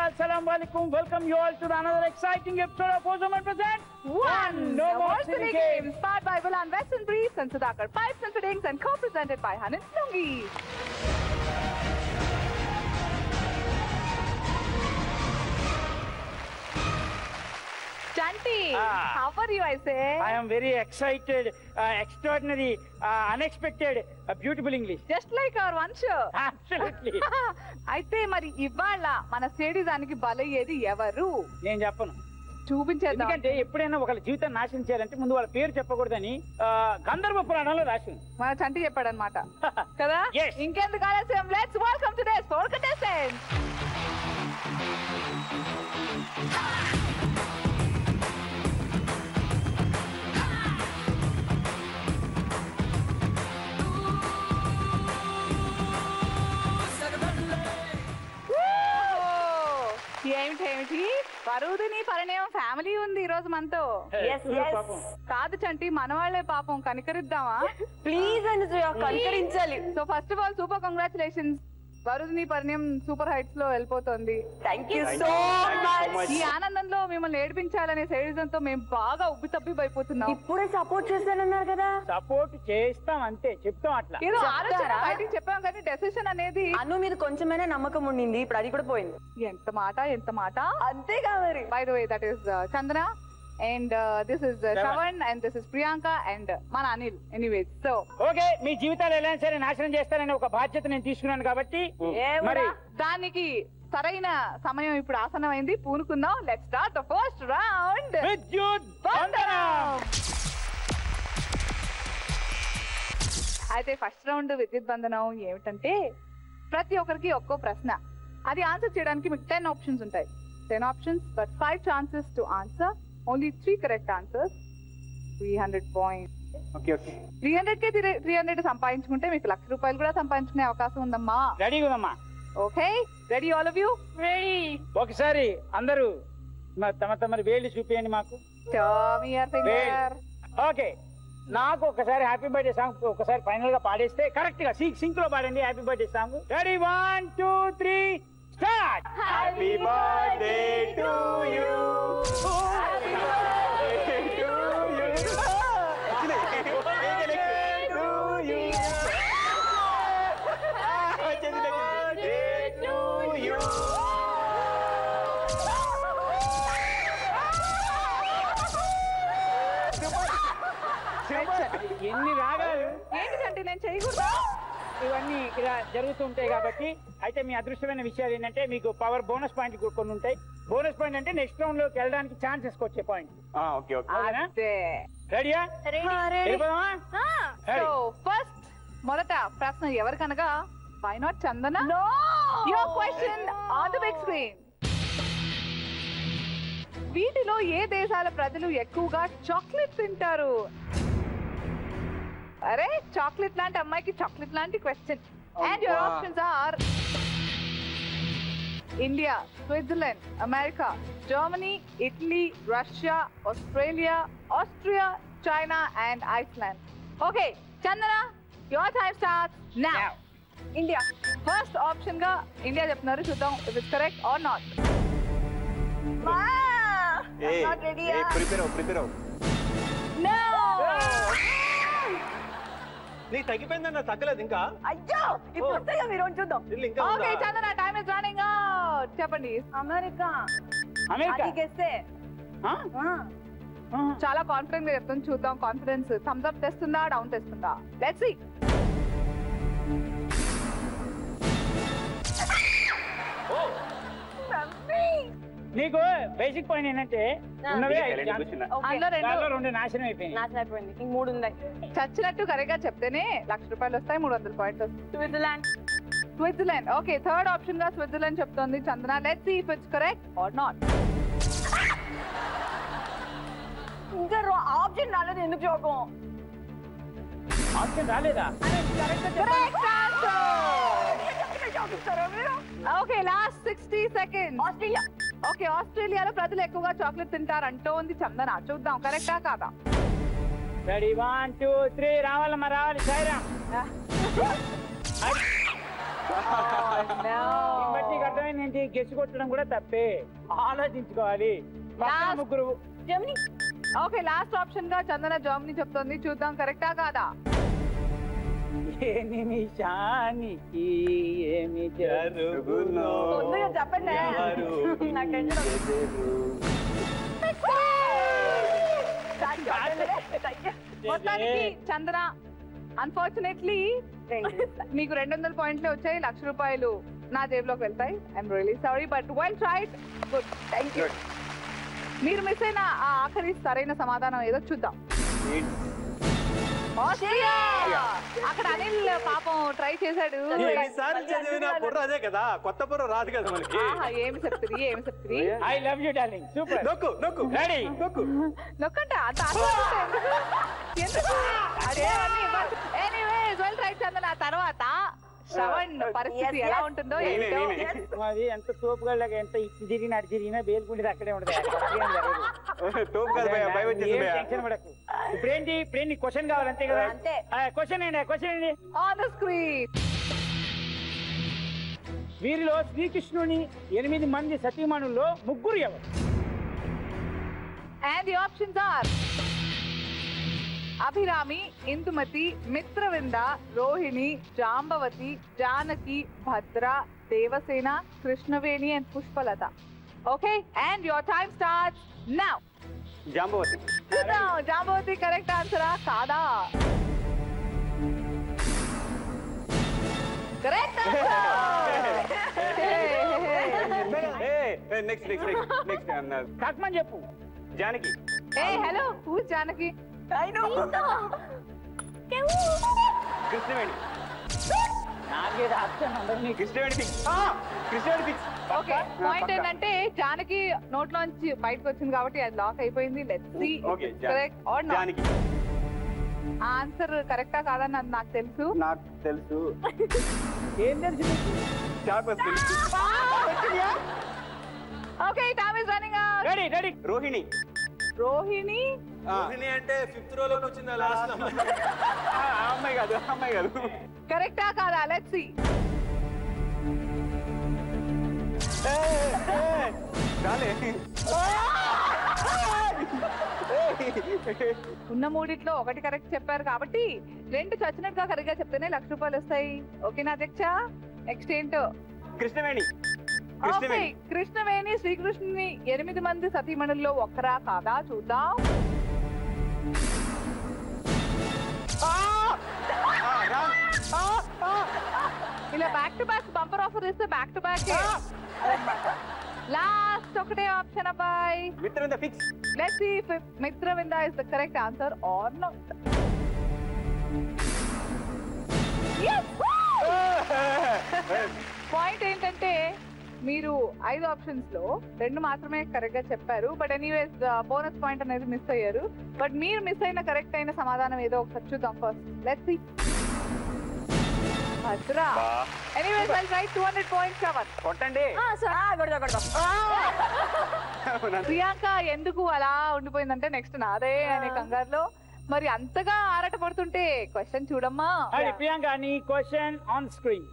Assalamualaikum. Welcome you all to another exciting episode of Ozoman Present One No More Silly Games, powered by Bulan Western Briefs and Sudhakar Pipes and Fittings and co-presented by Hanan Lungi. Chanti, how are you, I say? I am very excited, extraordinary, unexpected, beautiful English. Just like our one show. Absolutely. అయితే మరి ఇవాళ మన సేడిజానికి బలయ్యేది ఎవరు? నేను చెప్పను. చూపించేద్దాం. ఎందుకంటే ఎప్పుడైనా ఒకళ్ళ జీవితం నాశనం చేయాలంటే ముందు వాళ్ళ పేరు చెప్పకూడదని గంధర్వ పురాణంలో రాసింది. మన చంటి చెప్పాడనమాట కదా. ఇంకెందుకు ఆలస్యం, let's welcome today's four contestants. ఏమిటి వరుదిని పరిణయం ఫ్యామిలీ ఉంది ఈ రోజు మనతో. కాదు చంటి, మన వాళ్ళే పాపం, కనికరిద్దామా ప్లీజ్ అని కనికరించాలి. So first of all super congratulations, Varudhini Parinayam super heights లో వెళ్ళిపోతుంది. Thank you so much. ఈ ఆనందంలో మిమ్మల్ని ఏడిపించాలనే సేడిజం తో మేము బాగా ఉబ్బితబ్బిపోతున్నాం. ఇప్పుడే సపోర్ట్ చేస్తానన్నారు కదా. సపోర్ట్ చేస్తాం అంతే, చెప్తాం అట్లా. ఏదో ఆలోచన బయటికి చెప్పాం కానీ డెసిషన్ అనేది అను మీద కొంచెమైనా నమ్మకం ఉండింది, ఇప్పుడు అది కూడా పోయింది. ఎంత మాట అంతేగా మరి. By the way that is Chandana and this is Shravan and this is Priyanka and mana Anil. Anyways, so okay, మీ జీవితాలు ఎలా సరే నాశనం చేస్తారనే ఒక బాధ్యత నేను తీసుకున్నాను కాబట్టి మరి దానికి సరైన సమయం ఇప్పుడు ఆసన్నమైంది. పూనుకుందాం. Let's start the first round. విద్యుత్ బంధనం. అయితే ఫస్ట్ రౌండ్ విద్యుత్ బంధనం ఏమిటంటే ప్రతి ఒక్కరికి ఒక్కో ప్రశ్న, అది ఆన్సర్ చేయడానికి మీకు 10 ఆప్షన్స్ ఉంటాయి. 10 options but 5 chances to answer. Only 3 correct answers. 300 points. Okay, okay. 300 కే 300 సంపాదించుకుంటే మీకు ₹1,00,000 కూడా సంపాదించుకునే అవకాశం ఉందమ్మా. రెడీ ఉందమ్మా. Okay, ready all of you? Ready. ఒకసారి అందరూ తమ వేలు చూపియండి మాకు. ఓకే, నాకు ఒకసారి హ్యాపీ బర్త్డే సాంగ్ ఒకసారి ఫైనల్ గా పాడేస్తే కరెక్ట్ గా సింక్ లో పాడండి happy birthday song. Ready 1 2 3 start. Happy birthday to you. Happy birthday to you. Actually, to you. Happy birthday to you. ఎన్ని రాగాలు ఏంటంటే నేను చేయకూడదు. ఇవన్నీ ఇలా జరుగుతుంటాయి కాబట్టి అయితే మీ అదృష్టమైన విషయాలు ఏంటంటే మీకు పవర్ బోనస్ పాయింట్ కొన్ని ఉంటాయి. బోనస్ పాయింట్ అంటే నెక్స్ట్ రౌండ్ లోకి వెళ్ళడానికి ఛాన్సెస్ వచ్చే పాయింట్. Okay okay. రెడీయా? సో ఫస్ట్ మొదట ప్రశ్న ఎవరికనగా why not Chandana? Your question on the big screen. వీటిలో ఏ దేశాల ప్రజలు ఎక్కువగా చాక్లెట్ తింటారు? అరే, చాక్లెట్ లాంటి అమ్మాయికి చాక్లెట్ లాంటి question. And your options are India, Switzerland, America, Germany, Italy, Russia, Australia, Austria, China and Iceland. Okay Chandana, your time starts now. India first option గా ఇండియా చెప్తున్నారు. చూద్దాం if it's correct or not. Prepare అవ్వు. No, నీకు తగ్గిపోయిందన్న తగ్గలేదు ఇంకా. అయ్యో, ఇప్పుడు వస్తాయా మీరు చూద్దాం. Okay Chandana, time is running out. చెప్పండి. అమెరికా. అమెరికా గెస్సే. చాలా కాన్ఫిడెంట్ గా చెప్తాను. చూద్దాం కాన్ఫిడెన్స్ థమ్స్ అప్ తెస్తుందా డౌన్ తెస్తుందా. Let's see. నీకు బేసిక్ పాయింట్ ఏంటంటే ఉన్నవే అందులో 2 నాశనం అయిపోయింది. నాశనం అయిపోయింది. ఇంక 3 ఉన్నాయి. చచ్చినట్టు కరెక్ట్ గా చెప్తేనే ₹1,00,000 వస్తాయి, 300 పాయింట్స్ వస్తాయి. స్విట్జర్లాండ్. ఓకే, థర్డ్ ఆప్షన్ గా స్విట్జర్లాండ్ చెప్తోంది Chandana. Let's see if it's correct or not. ఇంకా ఆప్షన్ రాలేదు, ఎందుకు జోకం? ఆప్షన్ రాలేదా? Okay, last 60 seconds. Australia. Okay, ఆస్ట్రేలియాలో ప్రజలు ఎక్కువగా చాక్లెట్ తింటారు అంటోంది చందన. చూద్దాం కరెక్టా కాదా. రెడీ 1 2 3 రావాలమ్మా రావాలి సాయిరామ్. బట్టి నీకు అర్థమైంది ఏంటి? గెస్ కొట్టడం కూడా తప్పే, ఆలోచించుకోవాలి. పక్కన ముగ్గురు. జర్మనీ. ఓకే, లాస్ట్ ఆప్షన్ గా చందన జర్మనీ చెప్తోంది. చూద్దాం కరెక్టా కాదా. ఏ నిమిషానికి ఏమి జరుగునో తొందరగా చెప్పండి. నాకు టెన్షన్ మొత్తానికి చందన అన్ఫార్చునేట్లీ మీకు 200 పాయింట్లే వచ్చాయి. 1,00,000 రూపాయలు నా జేబులోకి వెళ్తాయి. I'm really sorry but well tried. Good, thank you. మీరు మిస్ అయిన ఆ ఆఖరి సరైన సమాధానం ఏదో చూద్దాం. ఆస్ట్రియా. అక్కడ అనిల్ పాపం ట్రై చేశాడు. ఎన్నిసార్లు చదివినా బుర్ర అదే కదా, కొత్త బుర్ర రాదు కదా మనకి. ఏమి చెప్తుంది ఏమి చెప్తుంది. I love you darling. Super. నొక్కు నొక్కు రెడీ నొక్కు. నొక్కంట అంత ఆలోచిస్తే ఎందుకు అదేవన్నీ ఇవ్వాలి. ఎనీవేస్ వెల్ ట్రైడ్ చందన. తర్వాత శ్రవణ్ పరిస్థితి ఎలా ఉంటుందో ఏంటో. అది ఎంత తోపుగాళ్ళగా ఎంత ఇటు తిరిగినా అటు తిరిగినా బేలుకుంటే అక్కడే ఉండదు. తోపు కాదు భయ్యా, భయం వచ్చేసింది భయ్యా. టెన్షన్ పడకు. ఇప్పుడేంటి క్వశ్చన్ కావాలి అంతే కదా. అంతే. క్వశ్చన్ ఏంటి? On the screen. వీరిలో శ్రీకృష్ణుని 8 మంది సతీమణుల్లో ముగ్గురు ఎవరు? And the options are Abhirami, Indumathi, Mitravinda, Rohini, Jambavati, Janaki, Bhadra, Devasena, Krishnaveni and Pushpalatha. Okay, and your time starts now. Jambavati. Jambavati correct ఆన్సరా కాదా? Correct next next next next అన్నారు. కక్మని చెప్పు. జానకి. ఏ హలో, హూ జానకి? కృష్ణవేణి. నాలుగైదు ఆప్షన్ ఉండదు నీకు. Krishnaveni fix. Krishnaveni fix. Okay, point ఏంటంటే జానకి నోట్లోంచి బయటకు వచ్చింది కాబట్టి అది లాక్ అయిపోయింది. Let's see okay, correct or not. Janaki. Answer కరెక్టా కాదని నాకు తెలుసు. నాకు తెలుసు. ఏం తెలుసు? చాపస్ తెలుసు. Okay, time is running out. Ready. Rohini. Rohini. Rohini అంటే 5th row లోకి వచ్చిందా లాస్ట్? అమ్మాయి కాదు. కరెక్టా కాదా? Let's see. ఉన్న మూడిట్లో ఒకటి కరెక్ట్ చెప్పారు కాబట్టి 2 చచ్చినట్టుగా కరెక్ట్ గా చెప్తేనే 1,00,000 రూపాయలు వస్తాయి. ఓకేనా అధ్యక్ష? నెక్స్ట్ ఏంటో. కృష్ణవేణి. ఓకే, కృష్ణవేణి శ్రీకృష్ణుని 8 మంది సతీమణుల్లో ఒక్కరా కాదా చూద్దాం. ఇలా back to back bumper offer ఇస్తే బ్యాక్ టు బ్యాక్. లాస్ట్ ఒకటే ఆప్షన్ అబ్బాయి. Mitravinda fix. Let's see if Mitravinda is the correct answer or not. Point ఏంటంటే మీరు 5 ఆప్షన్స్ లో 2 మాత్రమే కరెక్ట్ గా చెప్పారు. బట్ ఎనీవేస్ బోనస్ పాయింట్ అనేది మిస్ అయ్యారు. బట్ మీరు మిస్ అయిన కరెక్ట్ అయిన సమాధానం ఏదో ఒకసారి చూద్దాం first. Let's see. Bhadra. Anyways I'll try 200 points cover. కొట్టండి. ప్రియాంక ఎందుకు అలా ఉండిపోయిందంటే నెక్స్ట్ నాదే అనే కంగారులో మరి అంతగా ఆరాట పడుతుంటే క్వశ్చన్ చూడమ్మా. ప్రియాంక నీ క్వశ్చన్ ఆన్ స్క్రీన్.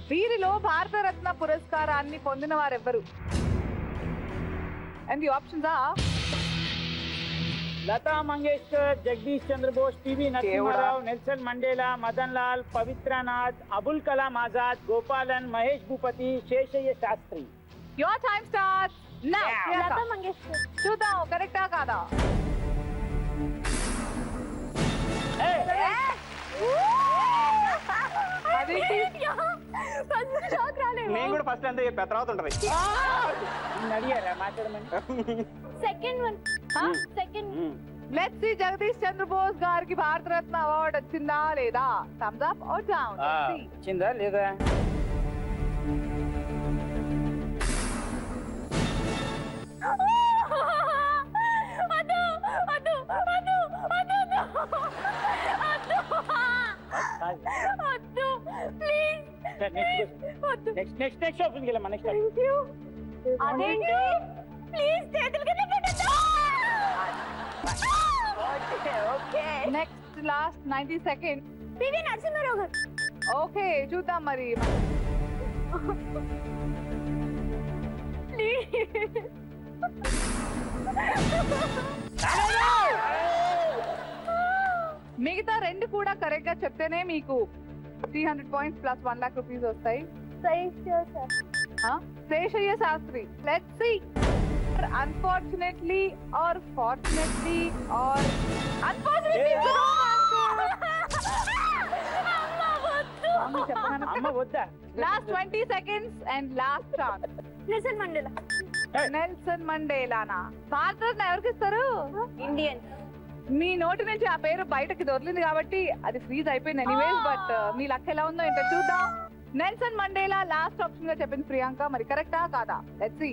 వీరిలో భారతరత్న పురస్కారాన్ని పొందిన వారెవ్వరు? And the options are Lata Mangeshkar, Jagadish Chandra Bose, PV Narasimha Rao, Nelson Mandela, Madan Lal, Pavitranath, Abul Kalam Azad, Gopalan, Mahesh Bhupathi, Seshayya Sastri. Your time starts now. Lata Mangeshkar. చూద్దాం కరెక్టా కాదా. నేను కూడా ఫస్ట్ అంతే చెప్పా, తర్వాత ఉంటది. అడిగారా మాట్లాడమని? Second one. Let's see Jagadish Chandra Bose గారికి భారతరత్న అవార్డు వచ్చిందా లేదా? Thumbs up or down? వచ్చిందా లేదా? నెక్స్ట్ ఆప్షన్ వెళ్ళమ్మా. నెక్స్ట్ అదేంటి ప్లీజ్ చేతులు కింద పెట్టొద్దు. Okay next last 90 seconds. PV Narasimha Rao గారు. ఓకే చూద్దాం మరి. మిగతా రెండు కూడా కరెక్ట్ గా చెప్తేనే మీకు 300 పాయింట్స్ ప్లస్ 1 లాక్ రూపీస్ వస్తాయి. Seshayya Sastri. Let's see. Unfortunately or fortunately or unfortunately అమ్మ వద్దా. Last 20 seconds and last chance. Nelson Mandela. Nelson మండేలానా? భారతరత్న ఎవరికి ఇస్తారు? ఇండియన్. మీ నోటి నుంచి ఆ పేరు బయటకి దొరికింది కాబట్టి అది ఫ్రీజ్ అయిపోయింది ఎనీవేస్. బట్ మీ లక్ ఎలా ఉందో ఏంటో చూద్దాం. నెల్సన్ మండేలా లాస్ట్ ఆప్షన్ గా చెప్పింది ప్రియాంక. మరి కరెక్టా కాదా? Let's see.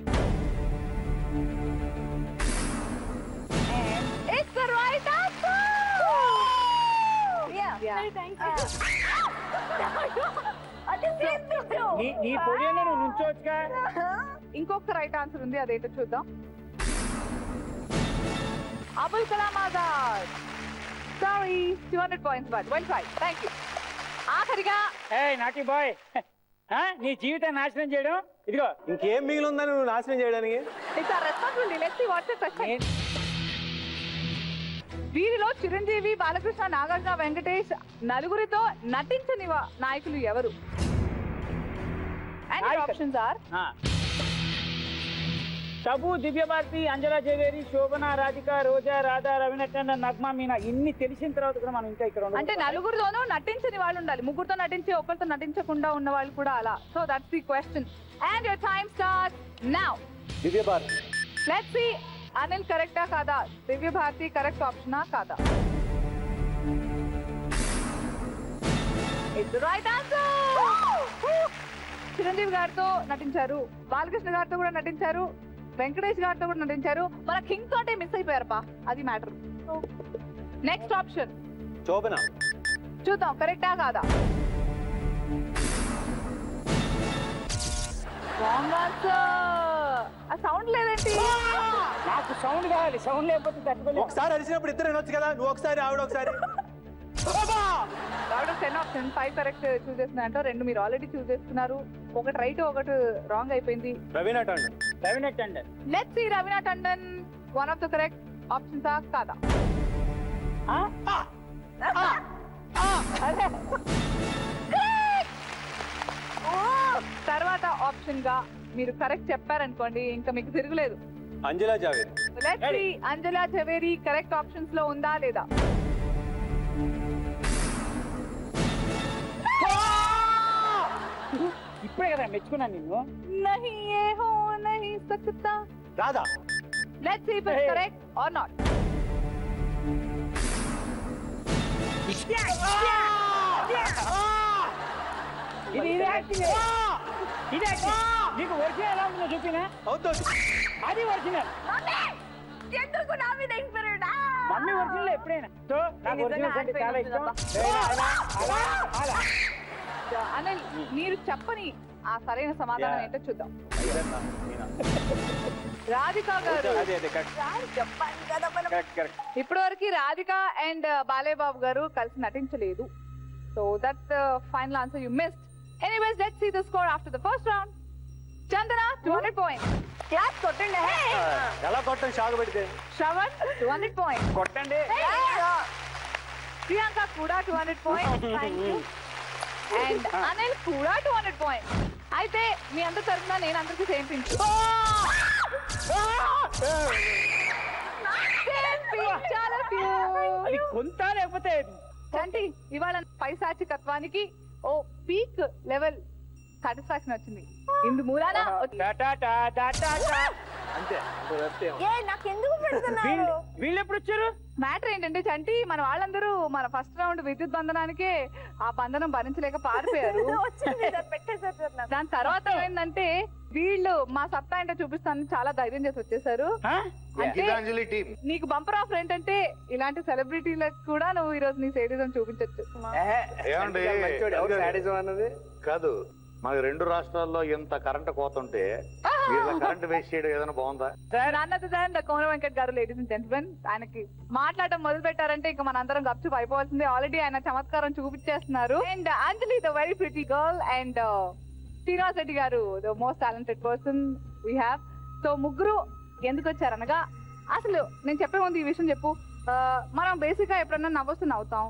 It's the right answer. నీ పొడియంలో నువ్వు నుంచోవచ్చుగా. ఇంకొక రైట్ ఆన్సర్ ఉంది, అదేంటో చూద్దాం. Abul Kalam Azad. Sorry, 200 points but well try. Thank you. ఆఖరిగా నాటి బాయ్, నీ జీవితం నాశనం చేయడం ఇదిగో. ఇంకేం మిగిలి ఉందని నువ్వు నాశనం చేయడానికి? It's our responsibility. Let's see what's the question. వీరిలో చిరంజీవి, బాలకృష్ణ, నాగార్జున, వెంకటేష్ నలుగురితో నటించని నాయకులు ఎవరు? And options are Tabu, Divya Bharti, Anjala Zaveri, Shobana, Radhika, Roja, Radha, Raveena Tandon, Nagma, Meena. ఇన్ని తెలిసిన తర్వాత కూడా మనం ఇంకా ఇక్కడ అంటే నలుగురిలోనూ నటించని వాళ్ళు ఉండాలి. ముగ్గురుతో నటించి ఒకరితో నటించకుండా ఉన్న వాళ్ళు కూడా అలా. So that's the question and your time starts now. Divyabharati. Let's see. Anil కరెక్టా కాదా? దివ్యభారతి కరెక్ట్ ఆప్షనా కాదా? It's the right answer. Chiranjeevi గారితో నటించారు, బాలకృష్ణ గారితో కూడా నటించారు, వెంకటేష్ గారితో కూడా నటించారు. మన కింగ్ తోటే మిస్ అయిపోయారప్పా, అది మ్యాటర్. నెక్స్ట్ ఆప్షన్ శోభన. చూద్దాం కరెక్టా కాదా? Wrong answer. ఆ సౌండ్ లేదేంటి? నాకు సౌండ్ కావాలి. సౌండ్ లేకపోతే తట్టుకోలేదు. ఒకసారి అరిచినప్పుడు ఇద్దరు వినొచ్చు కదా. నువ్వు ఒకసారి, ఆవిడ ఒకసారి. 10 ఆప్షన్ 5 కరెక్ట్ చూస్ చేస్తున్నారంట. 2 మీరు ఆల్రెడీ చూస్ చేసుకున్నారు. ఒకటి రైట్, ఒకటి రాంగ్ అయిపోయింది. Raveena Tandon. Raveena Tandon. Let's see. Raveena Tandon one of the correct options ఆ కాదా? తర్వాత ఆప్షన్ గా మీరు కరెక్ట్ చెప్పారనుకోండి, ఇంకా మీకు తిరుగులేదు. Anjala Zaveri. Let's see. Anjala Zaveri correct options లో ఉందా లేదా? ఇప్పుడే కదా మెచ్చుకున్నాను నిన్ను. नहीं ये हो नहीं सकता. Radha. Let's see if it's correct or not. ఇది యాక్టింగ్. ఇది యాక్టింగ్. నీకు ఒరిజినల్ ఎలా ఉందో చూపినా? అవుతుంది. అది ఒరిజినల్. ఎందుకు నా మీద ఇన్స్పైర్డ్? మమ్మీ ఒరిజినల్ ఎప్పుడైనా. సో నాకు ఒరిజినల్ అంటే చాలా ఇష్టం. అనిల్, మీరు చెప్పని ఆ సరైన సమాధానం ఏంటో చూద్దాం. రాధిక గారు. చెప్పాను కదా మనం. ఇప్పటి వరకు రాధిక అండ్ బాలయ్య బాబు గారు కలిసి నటించలేదు. So that final answer you missed. Anyways let's see the score after the first round. Chandana 200 points. Claps కొట్టండి. ఎలా కొట్టం? షాక్ పెడితే. శ్రవణ్ 200 పాయింట్స్. కొట్టండి. ప్రియాంక కూడా 200 పాయింట్స్. అండ్ అనిల్ కూడా 200 పాయింట్స్. అయితే మీ అందరి తరఫున నేను అందరికి సేమ్ పించు. అది కొంత లేకపోతే చంటి ఇవాళ పైశాచికత్వానికి ఓ పీక్ లెవెల్ సాటిస్ఫాక్షన్ వచ్చింది. ఇందు మూలాన అంతే. నాకెందుకు పెడుతున్నారు? వీళ్ళు ఎప్పుడు వచ్చారు? మ్యాటర్ ఏంటంటే చంటి, మన వాళ్ళందరూ మన ఫస్ట్ రౌండ్ విద్యుత్ బంధనానికే ఆ బంధనం భరించలేక పారిపోయారు. దాని తర్వాత ఏంటంటే వీళ్ళు మా సత్తా ఏంటో చూపిస్తానని చాలా ధైర్యం చేసి వచ్చేసారు. అంటే నీకు బంపర్ ఆఫర్ ఏంటంటే ఇలాంటి సెలబ్రిటీలకు కూడా నువ్వు ఈ రోజు నీ సేడిజం చూపించచ్చు. కాదు, మనకి 2 రాష్ట్రాల్లో ఇంత కరెంట్ కోత ఉంటే కరెంట్ వేస్ట్ చేయడం ఏదైనా బాగుందా? కోన వెంకట్ గారు, లేడీస్ అండ్ జెంట్మెన్, ఆయనకి మాట్లాడడం మొదలు పెట్టారంటే ఇంకా మనందరం గప్చుప్ అయిపోవాల్సిందే. ఆల్రెడీ ఆయన చమత్కారం చూపించేస్తున్నారు. And Anjali the very pretty girl, and Srinivas Reddy గారు the most talented person we have. So ముగ్గురు ఎందుకు వచ్చారనగా, అసలు నేను చెప్పే ముందు ఈ విషయం చెప్పు. మనం బేసిక్ గా ఎప్పుడన్నా నవ్వొస్తూ నవ్వుతాం,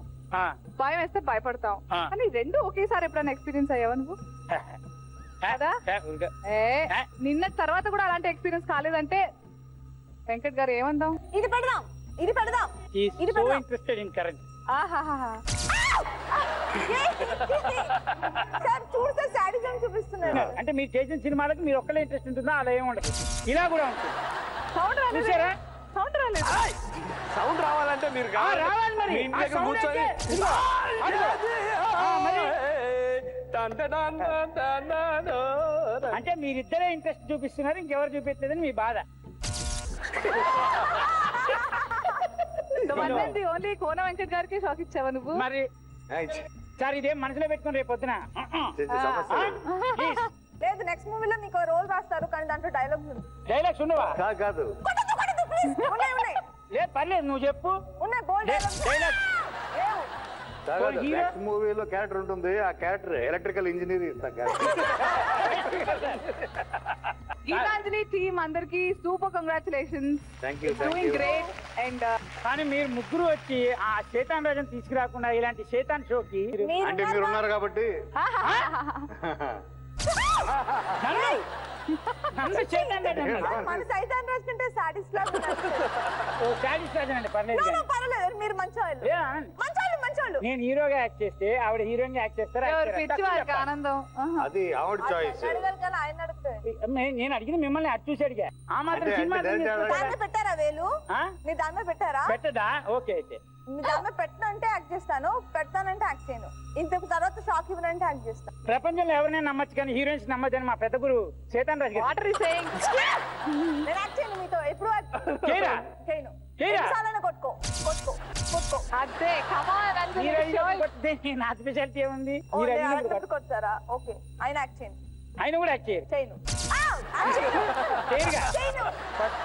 భయం వేస్తే భయపడతాం, కానీ రెండు ఒకేసారి ఎప్పుడైనా ఎక్స్పీరియన్స్ అయ్యావా నువ్వు? కదా నిన్న తర్వాత కూడా అలాంటి ఎక్స్పీరియన్స్ కాలేదంటే వెంకట్ గారు ఏమందాం? ఇది పెడదాం, ఇది పెడదాం. Interested in current. సార్ చూస్తే సాడిజం చూపిస్తున్నారు. అంటే మీరు చేసిన సినిమాలకు మీరు ఒక్కలే ఇంట్రెస్ట్ ఉంటుందా? అలా ఏముండదు, ఇలా కూడా ఉంటుంది. సౌండ్ రాలేదా? సౌండ్ రాలేదు. సౌండ్ రావాలంటే మీరు రావాలి మరి. మీ ఇంటి దగ్గర కూర్చొని అంటే మీరిద్దరే ఇంట్రెస్ట్ చూపిస్తున్నారు, ఇంకెవరు చూపించలేదని మీ బాధ. ఓన్లీ కోన వెంకట్ గారికి షాక్ ఇచ్చావా నువ్వు? మరి సార్ ఇదేం మనసులో పెట్టుకుని రేపు పొద్దున లేదు, నెక్స్ట్ మూవీలో మీకు రోల్ రాస్తారు, కానీ దాంట్లో డైలాగ్స్ ఉండవా? కాదు లేదు పర్లేదు, నువ్వు చెప్పు. ఉన్నాయి బోల్డ్ డైలాగ్స్ నెక్స్ట్ మూవీలో క్యారెక్టర్ ఉంటుంది, ఆ character electrical engineer Geetanjali team అందరికి super congratulations, doing great. And కానీ మీరు ముగ్గురు వచ్చి ఆ శేతాన్ రాజన్ తీసుకురాకుండా ఇలాంటి శేతాన్ షోకి అంటే మీరు ఉన్నారు కాబట్టి మన సైతాన్ రాజ్ కంటే సాటిస్ లా పర్లేదు, మీరు మంచోళ్ళు. నేను హీరోగా యాక్ట్ చేస్తే ఆవిడ హీరోయిన్ గా యాక్ట్ చేస్తారా? ఆనందం అది ఆవిడ చాయిస్. నేను అడిగిన మిమ్మల్ని అది చూసి అడిగా. ఆ మాత్రం సినిమా పెట్టారా వేలు? నీ దాని పెట్టారా? పెట్టదా? ఓకే, అయితే మీ దాని పెట్టనంటే యాక్ట్ చేస్తాను, పెడతానంటే యాక్ట్ చేయను. ఇంతకు తర్వాత షాక్ ఇవ్వనంటే యాక్ట్ చేస్తాను. ప్రపంచంలో ఎవరైనా నమ్మచ్చు కానీ హీరోయిన్స్ నమ్మచ్చని మా పెద్ద గురు శేతాన్ రాజ్ గారు. నేను యాక్ట్ చేయను మీతో ఎప్పుడు చేయను. కొట్టుకో కొట్టుకో కొట్టుకో అదే నా స్పెషాలిటీ ఏముంది? కొడతారా? ఓకే, ఆయన యాక్ట్ చేయను. ఆయన కూడా యాక్ట్ చేయను.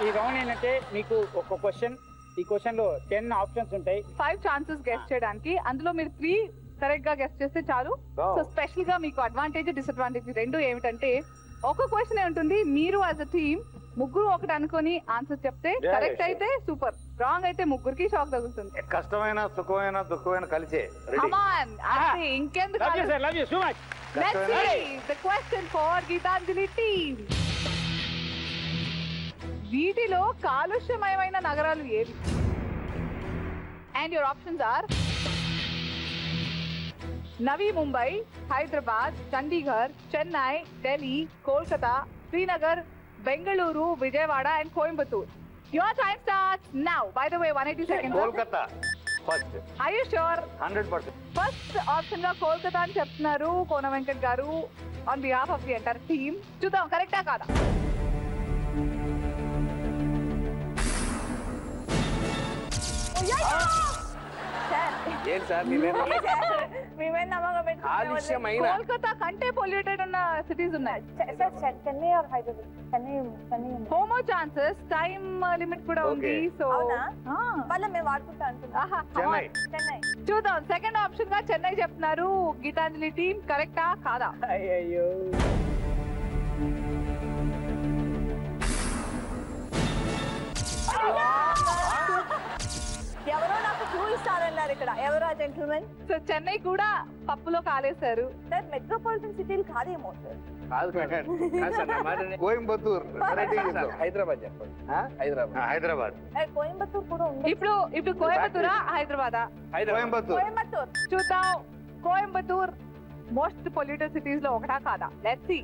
ఈ రౌండ్ ఏంటంటే మీకు ఒక క్వశ్చన్, ఈ క్వశ్చన్ లో 10 ఆప్షన్స్ ఉంటాయి. 5 ఛాన్సెస్ గెస్ట్ చేయడానికి, అందులో మీరు 3 కరెక్ట్ గా గెస్ట్ చేస్తే చాలు. సో స్పెషల్ గా మీకు అడ్వాంటేజ్ డిసడ్వాంటేజ్ రెండు ఏమిటంటే, ఒక క్వశ్చన్ ఉంటుంది, మీరు యాజ్ అ టీమ్ ముగ్గురు ఒకటి అనుకొని ఆన్సర్ చెప్తే కరెక్ట్ అయితే సూపర్, రాంగ్ అయితే ముగ్గురికి షాక్ తగులుతుంది. కష్టమైన సుఖమైన దుఃఖమైన కలిసే. ఇంకెందుకు? Let's see the question for Geetanjali team. వీటిలో కాలుష్యమయమైన నగరాలు ఏవి? And your options are Navi Mumbai, Hyderabad, Chandigarh, Chennai, Delhi, Kolkata, Srinagar, Bengaluru, Vijayawada and Coimbatore. Your time starts now. By the way, 180 seconds. Kolkata first. Are you sure? 100%. First option గా కోల్కతా అని చెప్తున్నారు కోన వెంకట్ గారు on behalf of the entire team. చూద్దాం కరెక్టా కాదా? ఏంటి సార్ కోల్కతా కంటే పొల్యూటెడ్ ఉన్న సిటీస్ ఉన్నాయి. చెన్నై ఆర్ హైదరాబాద్? చెన్నై. హోమో ఛాన్సెస్, టైమ్ లిమిట్ కూడా ఉంది. సో మళ్ళీ మేము వాడుకుంటా అంటున్నాం. చెన్నై. చూద్దాం, సెకండ్ ఆప్షన్ గా చెన్నై చెప్తున్నారు గీతాంజలి టీమ్, కరెక్టా కాదా? అయ్యో ఎవరో నాకు క్లూ ఇస్తారన్నారు ఇక్కడ. ఎవరో జెంటిల్మెన్. సో చెన్నై కూడా పప్పులో కాలేశారు. సార్ మెట్రోపాలిటన్ సిటీలు కాదేమో సార్. కోయంబత్తూర్. హైదరాబాద్ చెప్పండి. హైదరాబాద్. కోయంబత్తూర్ కూడా ఉంది. ఇప్పుడు కోయంబత్తూరా హైదరాబాదా? కోయంబత్తూర్. చూద్దాం, కోయంబత్తూర్ మోస్ట్ పొల్యూటెడ్ సిటీస్ లో ఒకటా కాదా? Let's see.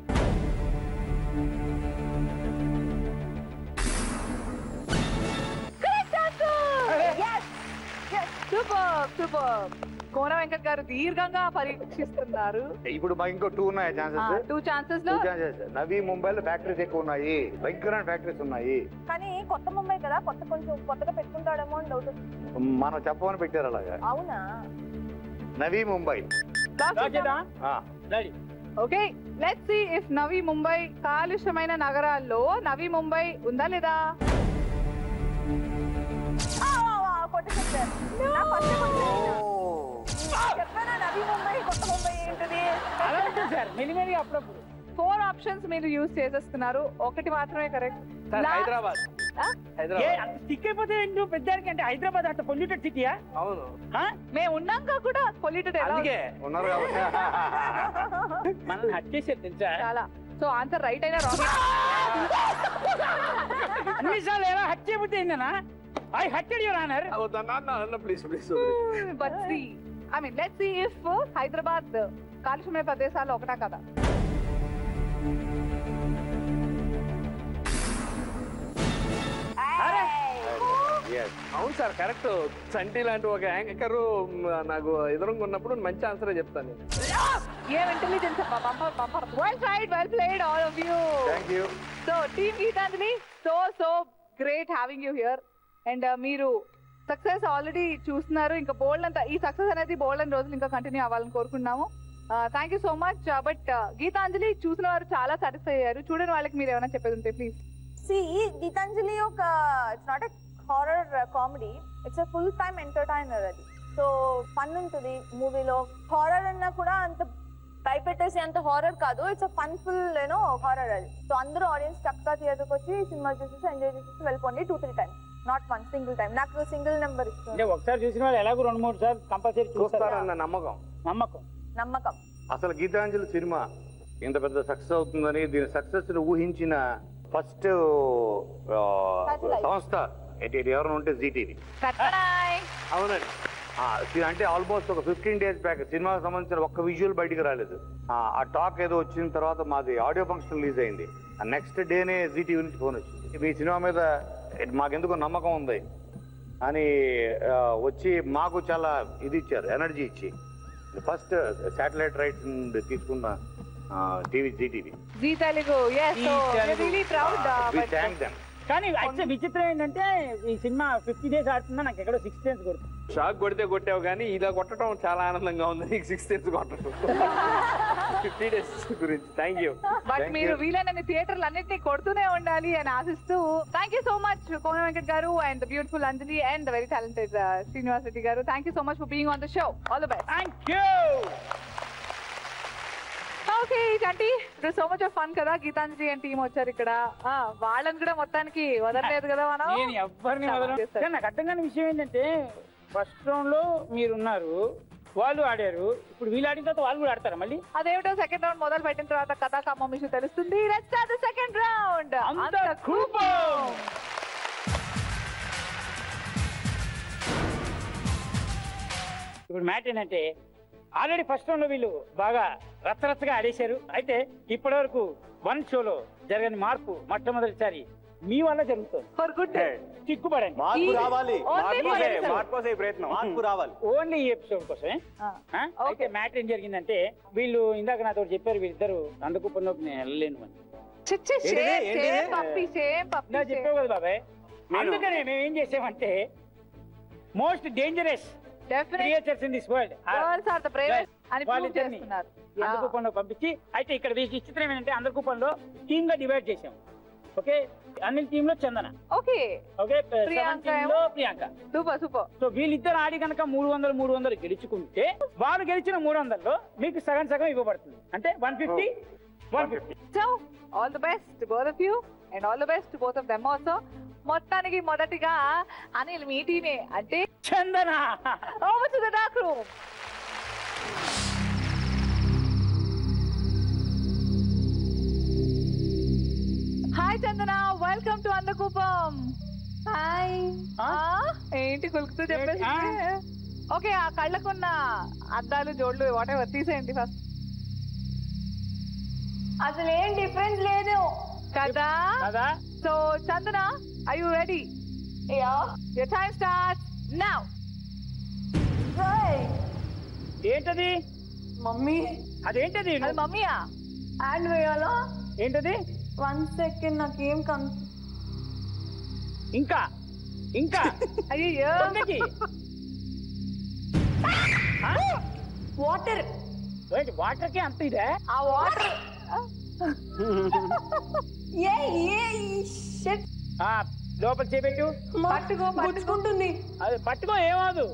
Super. Kona Venkat గారు దీర్ఘంగా పరీక్షిస్తున్నారు. ఇప్పుడు మాకు ఇంకో 2 ఉన్నాయి ఛాన్సెస్. 2 ఛాన్సెస్ లో నవీ ముంబైలో ఫ్యాక్టరీస్ ఎక్కువ ఉన్నాయి, భయంకరమైన ఫ్యాక్టరీస్ ఉన్నాయి. కానీ కొత్త ముంబై కదా, కొంచెం కొత్తగా పెట్టుకుంటాడేమో అని డౌట్. మనం చెప్పమని పెట్టారు అలాగా. అవునా? Navi Mumbai. Okay, let's see if Navi Mumbai కాలుష్యమైన నగరాల్లో నవీ ముంబై ఉందా లేదా? చెప్పానా నవీ ముంబై కొత్త ముంబై ఏంటిది? అలా ఉంటుంది సార్ మెల్లిమెల్లిగా అప్పుడప్పుడు. 4 ఆప్షన్స్ మీరు యూజ్ చేసేస్తున్నారు, ఒకటి మాత్రమే కరెక్ట్. హైదరాబాద్. ఏ అంత స్టిక్ అయిపోతే నువ్వు పెద్దానికి అంటే హైదరాబాద్ అంత పొల్యూటెడ్ సిటీయా? అవును మేము ఉన్నాక కూడా పొల్యూటెడ్ ఎలా అందుకే ఉన్నారు కాబట్టి మనల్ని హట్ చేసేది తెలుసా? చాలా. సో ఆన్సర్ రైట్ అయినా రాంగ్? అన్నిసార్లు ఎలా హట్ చేయబోతే ఏందన్నా? I hurted your honour. Please please. But see I mean let's see if Hyderabad కాలుష్యమైన ప్రదేశాలు ఒకటా కదా? అవును సార్ కరెక్ట్. సంటి లాంటి ఒక యాంకర్ నాకు ఎదురుగా ఉన్నప్పుడు మంచి ఆన్సరే చెప్తాను. ఏం ఇంటెలిజెన్స్ అబ్బా. Bumper bumper. Well tried, well played all of you. Thank you. So team Geetanjali, so great having you here. And మీరు సక్సెస్ ఆల్రెడీ చూస్తున్నారు. ఇంకా బోల్డ్ అంతా ఈ సక్సెస్ అనేది బోల్డ్ అని రోజులు ఇంకా కంటిన్యూ అవ్వాలని కోరుకున్నాము. Thank you so much. But Geetanjali చూసిన వారు చాలా సాటిస్ఫై అయ్యారు. చూడని వాళ్ళకి మీరు ఏమైనా చెప్పేది ఉంటే ప్లీజ్. గీతాంజలి ఒక it's not a horror comedy, it's a full time entertainer. అది సో ఫన్ ఉంటుంది మూవీలో. హారర్ అన్నా కూడా అంత భయపెట్టేసి అంత హారర్ కాదు, it's a fun full horror అది. సో అందరూ ఆడియన్స్ చక్కగా థియేటర్కి వచ్చి సినిమా చూసేసి ఎంజాయ్ చేసేసి వెళ్ళిపోండి. 2-3 times, not one single time. నాకు సింగిల్ నెంబర్ ఇస్తుంది. అంటే ఒకసారి చూసిన వాళ్ళు ఎలాగో 2-3 సార్లు కంపల్సరీ చూస్తారన్న నమ్మకం. నమ్మకం. అసలు గీతాంజలి సినిమా ఇంత పెద్ద సక్సెస్ అవుతుందని, దీని సక్సెస్ ఊహించిన ఫస్ట్ సంస్థ ఎవరైనా ఉంటే జీటీవీ. అవునండి. అంటే ఆల్మోస్ట్ ఒక 15 days బ్యాక్ సినిమాకి సంబంధించిన ఒక్క విజువల్ బయటికి రాలేదు. ఆ టాక్ ఏదో వచ్చిన తర్వాత మాది ఆడియో ఫంక్షన్ రిలీజ్ అయింది. నెక్స్ట్ డేనే జీటీవీ నుంచి ఫోన్ వచ్చింది, మీ సినిమా మీద మాకెందుకు నమ్మకం ఉంది అని వచ్చి మాకు చాలా ఇది ఇచ్చారు, ఎనర్జీ ఇచ్చి. ఫస్ట్ శాటిలైట్ రైట్స్ తీసుకున్న TV Zee TV. Zee Telugu. yes, so we're really proud. We thank them. కానీ యాక్చువల్ విచిత్రం ఏంటంటే ఈ సినిమా 50 days ఆడుతున్నా నాకు ఎక్కడో 6 days కొడుతుంది. షాక్ కొడితే కొట్టావు కానీ ఇలా కొట్టడం చాలా ఆనందంగా ఉంది. నీకు 6 days కొట్టడం 50 days గురించి. Thank you. బట్ మీరు వీలైనన్ని థియేటర్లు అన్నింటినీ కొడుతూనే ఉండాలి అని ఆశిస్తూ thank you so much Kona Venkat గారు and the beautiful Anjali and the very talented Srinivas Reddy గారు. Thank you so much for being on the show. All the best. Thank you. Okay Chanti, ఇప్పుడు సో మచ్ ఆఫ్ ఫన్ కదా. గీతాంజలి అండ్ టీమ్ వచ్చారు ఇక్కడ. వాళ్ళని కూడా మొత్తానికి వదలలేదు కదా మనం. నేను ఎవరిని వదలను. నాకు అర్థం కాని విషయం ఏంటంటే ఫస్ట్ రౌండ్ లో మీరున్నారు, వాళ్ళు ఆడారు, ఇప్పుడు వీళ్ళు ఆడిన తర్వాత వాళ్ళు కూడా ఆడతారా మళ్ళీ? అదేమిటో సెకండ్ రౌండ్ మొదలు పెట్టిన తర్వాత కథా కమ్మం విషయం తెలుస్తుంది. Let's start the second round. ఇప్పుడు మ్యాట్ ఏంటంటే ఆల్రెడీ ఫస్ట్ రౌండ్ లో వీళ్ళు బాగా రచ్చరచ్చగా ఆడేశారు. అయితే ఇప్పటి వరకు 1 షోలో జరగని మార్పు మొట్టమొదటిసారి మీ వల్ల జరుగుతుంది. ఫర్ గుడ్ చిక్కుపడండి. మార్పు రావాలి. Only మార్పు కోసం ప్రయత్నం. మార్పు రావాలి ఓన్లీ ఈ ఎపిసోడ్ కోసమే. అయితే మ్యాటర్ ఏం జరిగిందంటే వీళ్ళు ఇందాక నాతో చెప్పారు, వీళ్ళిద్దరు నందకుప్పంలోకి నేను వెళ్ళలేను అని. నా చెప్పావు కదా బాబాయ్. అందుకనే మేము ఏం చేసామంటే most dangerous creatures in this world వాళ్ళిద్దరిని అందకుప్పంలో పంపించి, అయితే ఇక్కడ విచిత్రం ఏంటంటే అందకుప్పంలో టీమ్ గా డివైడ్ చేసాం. ఓకే, అనిల్ టీమ్ లో చందన, ఓకే టీమ్ లో ప్రియాంక. సూపర్. సో వీళ్ళిద్దరు ఆడి కనుక 300 గెలుచుకుంటే వాళ్ళు గెలిచిన 300లో మీకు సగం సగం ఇవ్వబడుతుంది. అంటే 150. So all the best both of you and all the best both of them also. మొత్తానికి మొదటిగా అనిల్ మీ టీమే అంటే Chandana. Over to the dark room. Hi Chandana, welcome to అందకుప్పం. హాయ్. ఏంటి కులుకుతూ చెప్పేసి. ఓకే, ఆ కళ్ళకున్న అద్దాలు జోడ్లు వాటెవర్ తీసేయండి ఫస్ట్. అసలు ఏం డిఫరెన్స్ లేదు కదా. So Chandana, are you ready? Yeah. Your time starts now. Right. ఏంటది మమ్మీ? అదేంటది? అది మమ్మీయా? యాడ్ వేయాలా? ఏంటది? 1 second, నాకేం ఇంకా అయ్యో వాటర్. వాటర్ కి అంత ఇదే? ఆ వాటర్ షిట్ లోపల చేపెట్టు. పట్టుకో గుచ్చుకుంటుంది. అది పట్టుకో, ఏమవదు.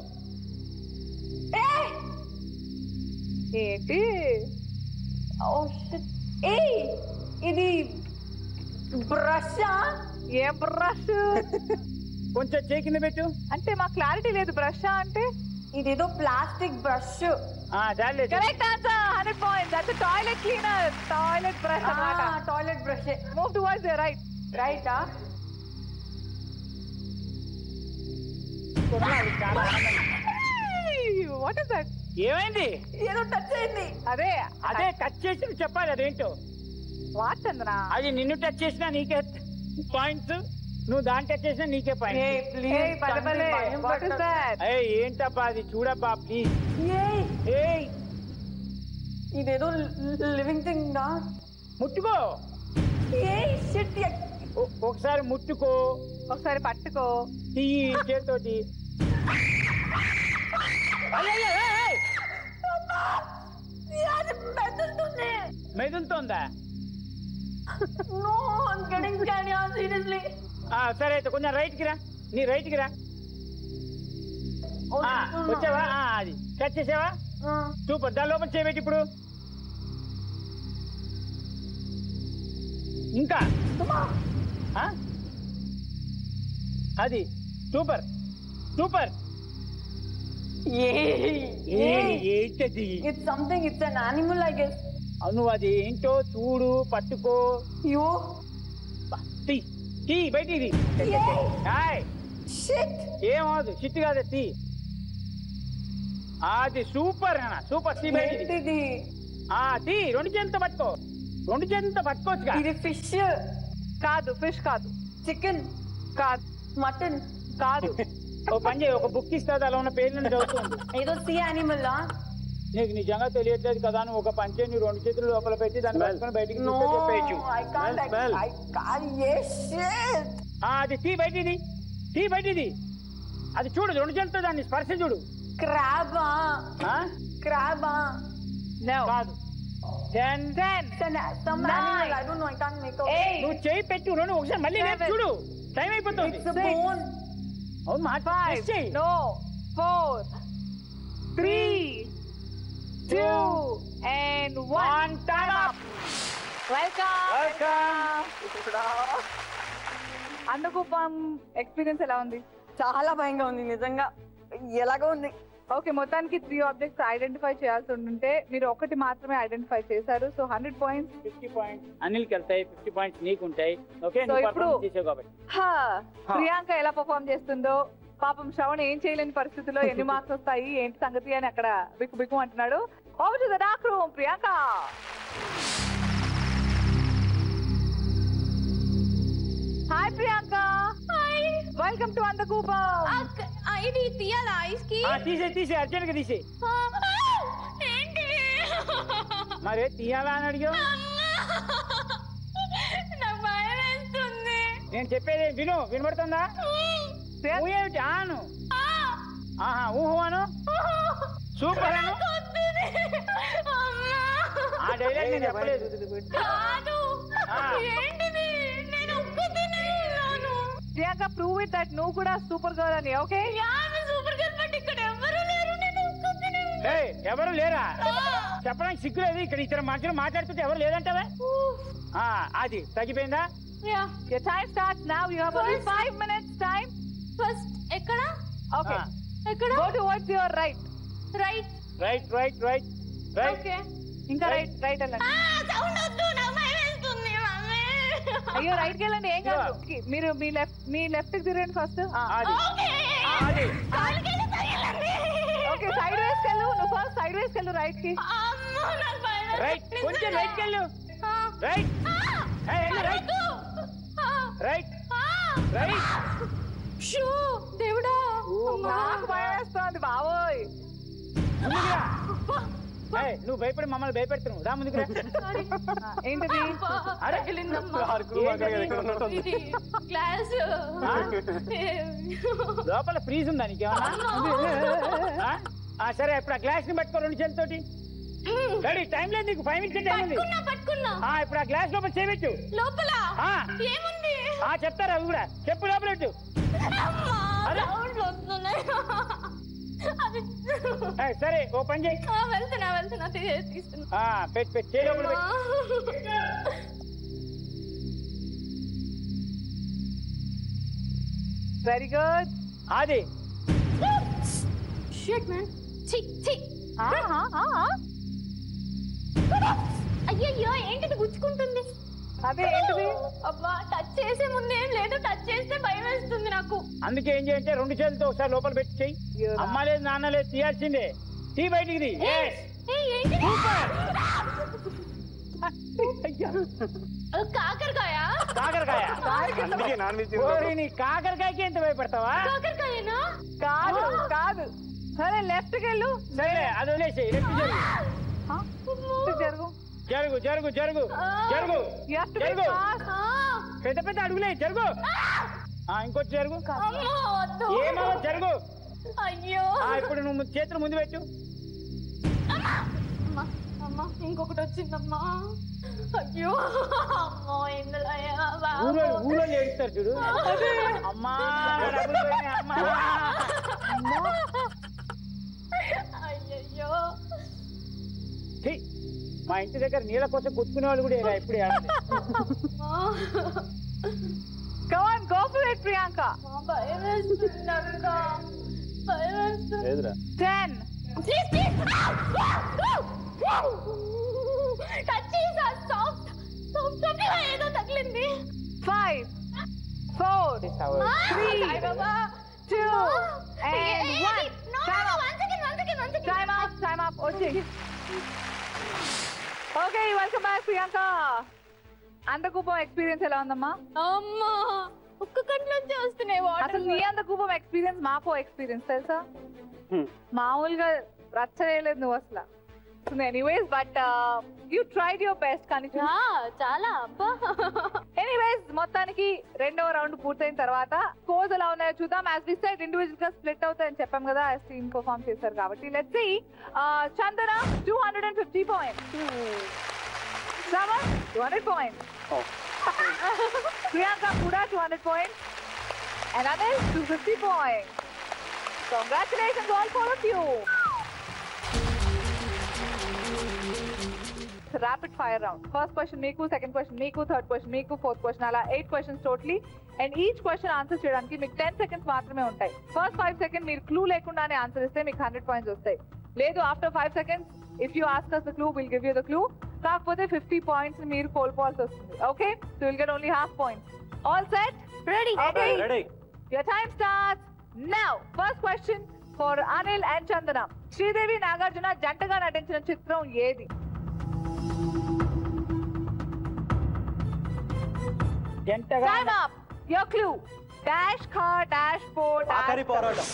ఏంటి? Oh shit. ఏయ్ ఇది బ్రషా? ఏ బ్రష్? కొంచెం చేయి కింద పెట్టు. అంటే మాకు క్లారిటీ లేదు. బ్రష్ అంటే ఇదేదో ప్లాస్టిక్ బ్రష్. చాలేదు. Correct answer. 100 points. That's a toilet cleaner. Toilet brush అన్నమాట. Toilet brush. Move towards the right. రైటా? What is that? ఏమైంది? ఏదో టచ్ అయింది. అదే అదే టచ్ చేసి చెప్పాలి అదేంటో. వాట్ చంద్ర? అది నిన్ను టచ్ చేసినా నీకే పాయింట్స్, నువ్వు దాన్ని టచ్ చేసినా నీకే పాయింట్స్. What is that? ఏంటబ్బా అది? చూడబ్బా ప్లీజ్. ఏయ్ ఇదేదో లివింగ్ థింగ్ దా. ముట్టుకో. ఒకసారి ముట్టుకో, ఒకసారి పట్టుకో. తీయి చేతోటి. మెదులుతోందా? సరే అయితే కొంచెం రైట్కి రా. నీ రైట్కి రా. వచ్చావా? అది టచ్ చేసావా? సూపర్. దాని లోపల చేయబెట్టి ఇప్పుడు. ఇంకా అది సూపర్ సూపర్. ఏంటది? It's something. It's an animal, I guess. నువ్వు అది ఏంటో చూడు, పట్టుకో. బయట ఇది ఏమవుదు. చిట్టు కాదు తీ. అది సూపర్ అన్న, సూపర్. తీ బయట తీ. రెండు చేతులతో పట్టుకో. రెండు చేతులతో పట్టుకోవచ్చు. ఇది ఫిష్ కాదు. ఫిష్ కాదు. చికెన్ కాదు. మటన్ కాదు. ఓ పని చేయి, ఒక బుక్ ఇస్తుంది, అలా ఉన్న పేర్లను చదువుతుంది. ఏదో సీ యానిమల్. నీకు నిజంగా తెలియట్లేదు కదా. నువ్వు ఒక పంచే నీ రెండు చేతులు లోపల పెట్టి దాన్ని పట్టుకొని బయటికి చెప్పేయచ్చు. అది తీ బయటిది. తీ బయటిది. అది చూడు, రెండు చేతులతో దాన్ని స్పర్శ చూడు. క్రాబా? క్రాబా? కాదు. 10 నువ్వు చేయి పెట్టు. రెండు ఒకసారి మళ్ళీ చూడు. టైం అయిపోతుంది. అవును మాట. 4 3 2 and 1. Time up. Welcome. అందకూపం experience ఎలా ఉంది? చాలా భయంగా ఉంది నిజంగా. ఎలాగో ఉంది. ఓకే, మొత్తానికి 3 ఆబ్జెక్ట్స్ ఐడెంటిఫై చేయాల్సి ఉంటుంటే మీరు ఒకటి మాత్రమే ఐడెంటిఫై చేశారు. So 100 points. 50 points అనిల్కి వెళ్తాయి, 50 points నీకు ఉంటాయి. ఓకే, సో ఇప్పుడు కాబట్టి ప్రియాంక ఎలా పర్ఫార్మ్ చేస్తుందో, పాపం శ్రవణ్ ఏం చేయలేని పరిస్థితిలో ఎన్ని మార్క్స్ వస్తాయి ఏంటి సంగతి అని అక్కడ బిక్కు బిక్కు అంటున్నాడు. Over to the dark room. Priyanka. Hi Priyanka. Hi. Welcome to అందకూపం. ఇది తీయాలా ఐస్ కి? తీసే అర్జెంట్ గా తీసే. ఏంటి మరే తీయాలా అని అడిగా. నాకు భయం వేస్తుంది. నేను చెప్పేది వినబడుతుందా? ఏమిటి ఆను? ఊహు అను. సూపర్ అను. ఆ డైలాగ్ నేను చెప్పలేదు. ప్రియాంక, ప్రూవ్ ఇట్ దట్ నువ్వు కూడా సూపర్ గర్ల్ అని. ఓకే, ఎవరు లేరా? చెప్పడానికి సిగ్గు లేదు. ఇక్కడ ఇతర మనుషులు మాట్లాడుతుంటే ఎవరు లేదంటావా? అది తగ్గిపోయిందా? Your time starts now. You have only 5 minutes time. First, ఎక్కడ? Okay. ఎక్కడ? Go towards your right. Right. Okay. ఇంకా రైట్ వెళ్ళండి. సౌండ్ వద్దు, నాకు భయం వేస్తుంది మమ్మీ. అయ్యో, రైట్ కి వెళ్ళండి, ఏం కాదు. మీరు మీ లెఫ్ట్ కి తిరగండి ఫస్ట్. ఓకే, సైడ్ వేస్ వెళ్ళు. నువ్వు ఫస్ట్ సైడ్ వేస్ వెళ్ళు రైట్ కి. రైట్, కొంచెం రైట్ కి వెళ్ళు. రైట్ దేవుడా, నాకు భయం వేస్తుంది బాబోయ్. నువ్వు భయపడి మమ్మల్ని భయపెడుతున్నావు. రా ముందుకు. ఏంటిది? గ్లాస్ లోపల ఫ్రీజ్ ఉందా నీకేమన్నా? సరే, ఇప్పుడు ఆ గ్లాస్ ని పట్టుకో రెండు చేతులతోటి. టైం లేదు నీకు. 5 minutes టైం ఉంది. చేస్తున్నా. ఇప్పుడు ఆ గ్లాస్ లోపల చేయవచ్చు. లోపల ఆ. ఏముంది? చెప్తారు అవి కూడా. చెప్పు లోపల పెట్టు. అరే. సౌండ్లు వస్తున్నాయి. అది సరే ఓ పని చేయి. వెళ్తున్నా తీస్తున్నా. పెట్టు చేయి లోపల పెట్టు. Very good. అది షిట్ మ్యాన్. చి అయ్యయ్యో ఏంటిది గుచ్చుకుంటుంది? అదే ఏంటిది? అబ్బా టచ్ చేసే ముందు ఏం లేదు, టచ్ చేస్తే భయం వేస్తుంది నాకు. అందుకే ఏం చేయంటే 2 చేతులతో ఒకసారి లోపల పెట్టి చెయ్యి. అమ్మ లేదు నాన్న లేదు తీయాల్సిందే. తీ బయటికి తీ. కాకరకాయ. కాకరకాయకి ఎంత భయపడతావా? కాకరకాయనా? కాదు కాదు. సరే లెఫ్ట్ కి వెళ్ళు. సరే అది వదిలేసేయి. లెఫ్ట్ జరుగు జరుగు జరుగు జరుగు జరుగు జరుగు. పెద్ద పెద్ద అడుగులే జరుగు. ఇంకొచ్చి జరుగు. ఏమో జరుగు. అయ్యో ఇప్పుడు నువ్వు చేతులు ముందు పెట్టు. అమ్మా ఇంకొకటి వచ్చిందమ్మా. అయ్యో అమ్మో ఇందులో ఊరో ఏడుస్తారు చూడు. అమ్మా డబ్బులు పోయినాయి, అమ్మా. అయ్యయ్యో ఛీ, మా ఇంటి దగ్గర నీళ్ళ కోసం కొట్టుకునే వాళ్ళు కూడా ఇలా ఎప్పుడు ఏడాది. Come on, go for it, Priyanka. భయం వేస్తుంది అక్క. భయం వేస్తుంది. 10. Please, please. టచ్ చేసా. సాఫ్ట్ ఏదో తగిలింది. 5, 4, 3, 2, and 1. Time up. Okay, welcome back, Priyanka. అందకూపం ఎక్స్పీరియన్స్ ఎలా ఉందమ్మా? అమ్మా ఒక్క కంట్లోంచి వస్తున్నాయి వాటర్. అసలు నీ అందకూపం ఎక్స్పీరియన్స్ మాకో ఎక్స్పీరియన్స్ తెలుసా? మామూలుగా రచ్చ చేయలేదు నువ్వు అసలు. Anyways but you tried your best. కానీ చాలా అబ్బా. ఎనీవేస్ మొత్తానికి రెండవ రౌండ్ పూర్తయిన తర్వాత స్కోర్స్ ఎలా ఉన్నాయో చూద్దాం. యాజ్ వి సెడ్ ఇండివిజువల్ గా స్ప్లిట్ అవుతాయని చెప్పాం కదా, యాజ్ టీమ్ పర్ఫార్మ్ చేశారు కాబట్టి. Let's see. Chandana 250 points, Shravan 200 points, Priyanka కూడా 200 points, and Anil 250 points. Congratulations all 4 of you. Rapid fire round. First question meeku, second question meeku, third question meeku, fourth question ala 8 questions totally, and each question answer cheyadaniki meeku 10 seconds maatrame untayi. First 5 seconds meer clue lekundane answer iste meeku 100 points vastayi. Ledu after 5 seconds if you ask us the clue, we'll give you the clue. Kaakapothe 50 points ni meer కోల్పోవాల్సి వస్తుంది. Okay, so you'll get only half points. All set? Ready? Okay, ready. Your time starts now. First question for Anil and Chandana. Sridevi Nagarjuna జంటగా నటించిన చిత్రం ఏది? Time up. Your clue. Dash car, dash boat, dash పోరాటం.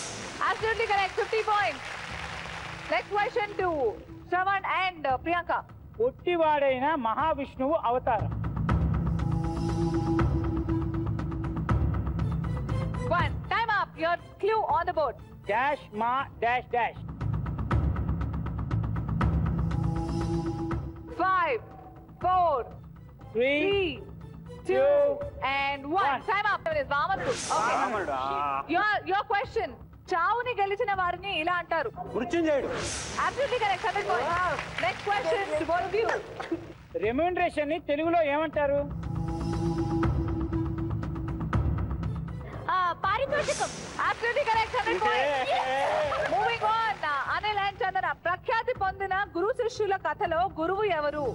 Absolutely correct. 50 points. Next question to Shravan and Priyanka. పొట్టివాడైన మహావిష్ణువు అవతారం. 1. Time up. Your clue on the board. Dash మా dash dash. 5, 4, 3, 2, and 1. Time up. It is Vamanudu. Okay. Your question. చావుని గెలిచిన వారిని ఇలా అంటారు. మృత్యుంజయుడు. Absolutely correct. 100 points. Next question to both of you. Remuneration ని తెలుగులో ఏమంటారు? పారితోషికం. Absolutely correct. 100 points. Moving on. Anil and Chandana. ప్రఖ్యాతి పొందిన గురు శిష్యుల కథలో గురువు ఎవరు?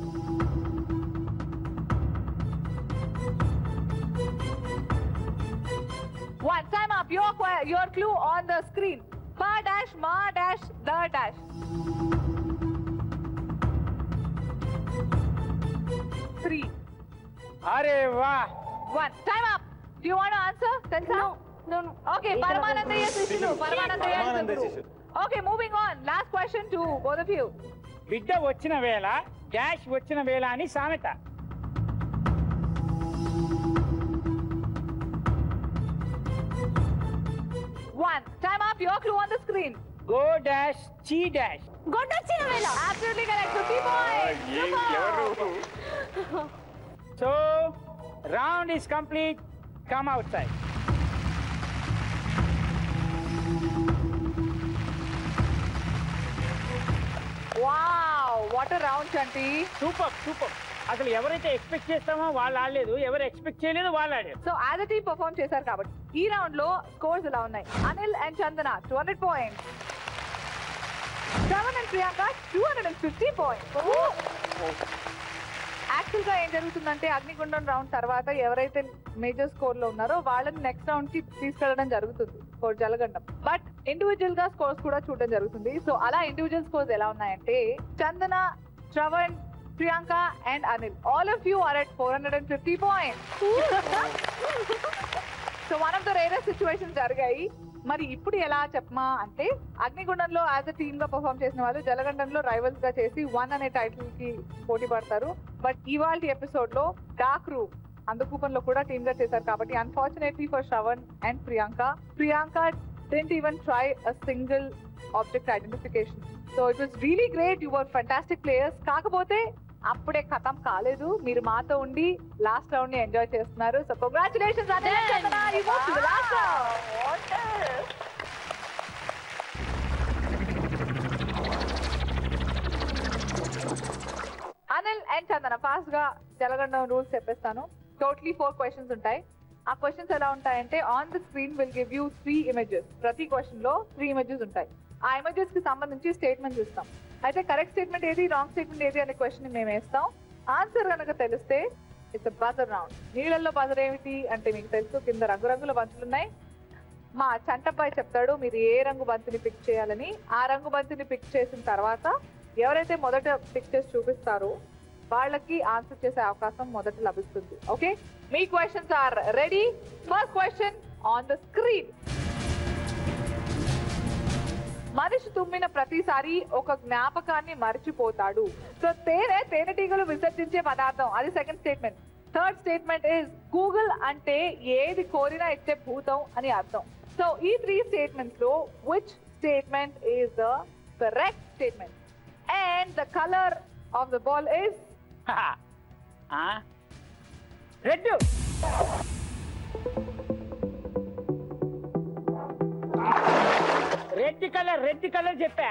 One. Time up. Your clue on the screen. Pa dash, ma dash, the dash. 3. అరే వా. 1. Time up. Do you want to answer? Sensa? No. Okay. Paramanandaya శిష్యులు. Okay. Moving on. Last question to both of you. బిడ్డ వచ్చిన వేళ dash వచ్చిన వేళ అని సామెత. 1. Time up. Your clue on the screen. Go dash చీ డాష్. గొడ్డొచ్చిన వేళ. Absolutely correct. 50 points. Super. So round is complete. Come outside. Wow what a round Chanti. Super super. అసలు ఎవరైతే ఎక్స్పెక్ట్ చేస్తామో వాళ్ళు ఆడలేదు, ఎవరు ఎక్స్పెక్ట్ చేయలేదు వాళ్ళు ఆడారు. So as a team perform చేశారు కాబట్టి ఈ రౌండ్ లో స్కోర్స్ ఎలా ఉన్నాయి? Anil and Chandana 200 points, Shravan and Priyanka 250 points. Actual గా ఏం జరుగుతుందంటే అగ్నిగుండం రౌండ్ తర్వాత ఎవరైతే మేజర్ స్కోర్ లో ఉన్నారో వాళ్ళని నెక్స్ట్ రౌండ్ కి తీసుకెళ్లడం జరుగుతుంది ఫర్ జలగండం. బట్ ఇండివిజువల్ గా స్కోర్స్ కూడా చూడడం జరుగుతుంది. సో అలా ఇండివిజువల్ స్కోర్స్ ఎలా ఉన్నాయంటే Chandana, Shravan, Priyanka and Anil, all of you are at 450 points. So one of the rarest situation జరిగాయి. మరి ఇప్పుడు ఎలా చెప్పమా అంటే అగ్నిగుండంలో యాజ్ అ టీమ్ గా పర్ఫార్మ్ చేసిన వాళ్ళు జలగండంలో రైవల్స్ గా చేసి 1 అనే టైటిల్ కి పోటీ పడతారు. బట్ ఇవాళ ఎపిసోడ్ లో డార్క్ రూమ్ అందకూపన్ లో కూడా టీమ్ గా చేశారు కాబట్టి unfortunately for Shravan and Priyanka didn't even try a single object identification. So it was really great. You were fantastic players. కాకపోతే అప్పుడే ఖతం కాలేదు, మీరు మాతో ఉండి లాస్ట్ రౌండ్ ని ఎంజాయ్ చేస్తున్నారు. So congratulations Anil and Chandana, you moved to the last round. Anil and Chandana fast గా జలగండం రూల్స్ చెప్పేస్తాను. టోటలీ 4 క్వశ్చన్స్ ఉంటాయి. ఆ క్వశ్చన్స్ ఎలా ఉంటాయంటే on the screen will give you 3 images. ప్రతి క్వశ్చన్ లో 3 ఇమేజెస్ ఉంటాయి. ఆ ఇమేజెస్ కి సంబంధించి స్టేట్మెంట్స్ ఇస్తాం. అయితే కరెక్ట్ స్టేట్మెంట్ ఏది, రాంగ్ స్టేట్మెంట్ ఏది అనే క్వశ్చన్ మేము వేస్తాం. ఆన్సర్ కనుక తెలిస్తే ఇట్స్ బజర్ రౌండ్. నీళ్ళల్లో బజర్ ఏమిటి అంటే మీకు తెలుసు, కింద రంగురంగుల బంతులు ఉన్నాయి. మా చంటబ్బాయి చెప్తాడు మీరు ఏ రంగు బంతిని పిక్ చేయాలని. ఆ రంగు బంతిని పిక్ చేసిన తర్వాత ఎవరైతే మొదట పిక్ చేసి చూపిస్తారో వాళ్ళకి ఆన్సర్ చేసే అవకాశం మొదట లభిస్తుంది. ఓకే, మీ questions are ready. First question on the screen. మనిషి తుమ్మిన ప్రతిసారి ఒక జ్ఞాపకాన్ని మర్చిపోతాడు. సో తేనెటీగలు విసర్జించే పదార్థం, అది second statement. Third statement is Google అంటే ఏది కోరినా ఇచ్చే భూతం అని అర్థం. సో ఈ 3 స్టేట్మెంట్స్ లో which statement is the correct statement? And the colour of the ball is red. Red colour చెప్పా.